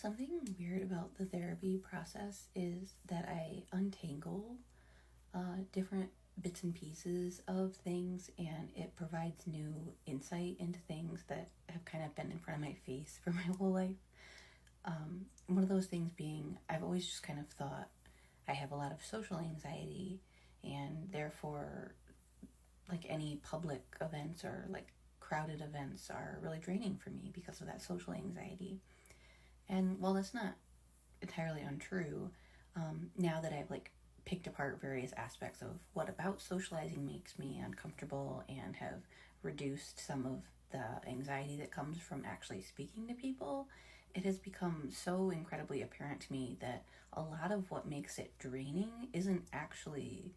Something weird about the therapy process is that I untangle different bits and pieces of things, and it provides new insight into things that have kind of been in front of my face for my whole life. One of those things being, I've always just kind of thought I have a lot of social anxiety, and therefore, like any public events or like crowded events are really draining for me because of that social anxiety. And while that's not entirely untrue, now that I've like picked apart various aspects of what about socializing makes me uncomfortable and have reduced some of the anxiety that comes from actually speaking to people, it has become so incredibly apparent to me that a lot of what makes it draining isn't actually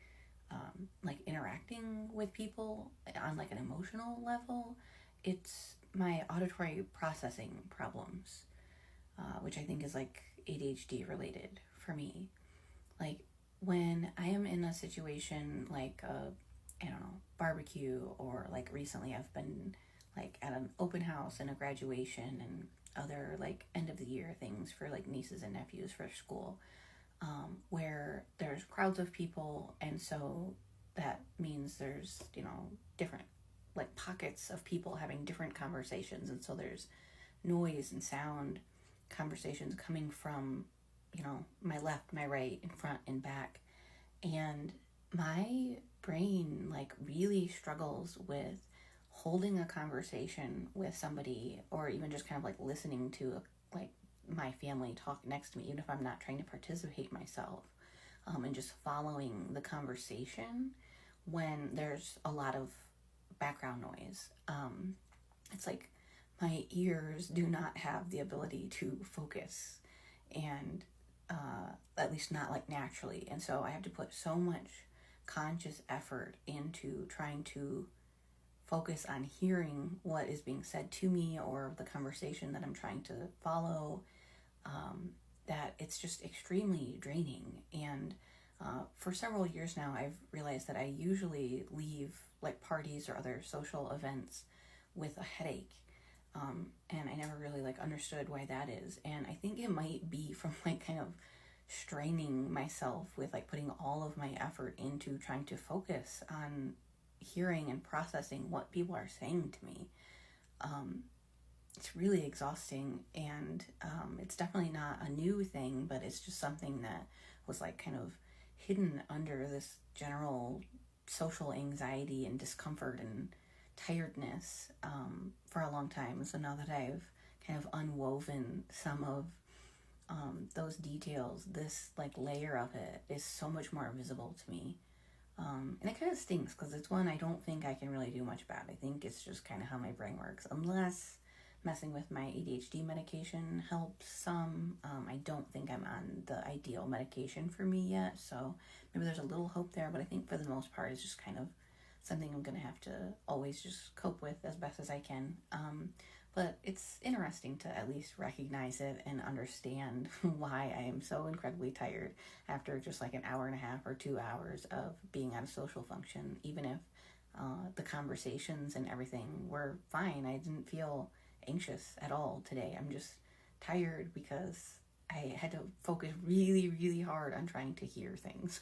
like interacting with people on like an emotional level. It's my auditory processing problems, which I think is like ADHD related for me. Like when I am in a situation like I don't know, barbecue, or like recently I've been like at an open house and a graduation and other like end of the year things for like nieces and nephews for school, where there's crowds of people, and so that means there's, different like pockets of people having different conversations, and so there's noise and sound conversations coming from, my left, my right, in front and back. And my brain like really struggles with holding a conversation with somebody, or even just kind of like listening to like my family talk next to me, even if I'm not trying to participate myself, and just following the conversation when there's a lot of background noise. It's like my ears do not have the ability to focus, and at least not like naturally. And so I have to put so much conscious effort into trying to focus on hearing what is being said to me or the conversation that I'm trying to follow, that it's just extremely draining. And for several years now, I've realized that I usually leave like parties or other social events with a headache. And I never really like understood why that is. And I think it might be from like kind of straining myself with like putting all of my effort into trying to focus on hearing and processing what people are saying to me. It's really exhausting, and it's definitely not a new thing, but it's just something that was like kind of hidden under this general social anxiety and discomfort and tiredness, for a long time. So now that I've kind of unwoven some of those details, this like layer of it is so much more visible to me. And it kind of stinks because it's one I don't think I can really do much about. I think it's just kind of how my brain works. Unless messing with my ADHD medication helps some. I don't think I'm on the ideal medication for me yet, so maybe there's a little hope there, but I think for the most part it's just kind of something I'm going to have to always just cope with as best as I can. But it's interesting to at least recognize it and understand why I am so incredibly tired after just like an hour and a half or 2 hours of being at a social function, even if the conversations and everything were fine. I didn't feel anxious at all today. I'm just tired because I had to focus really, really hard on trying to hear things.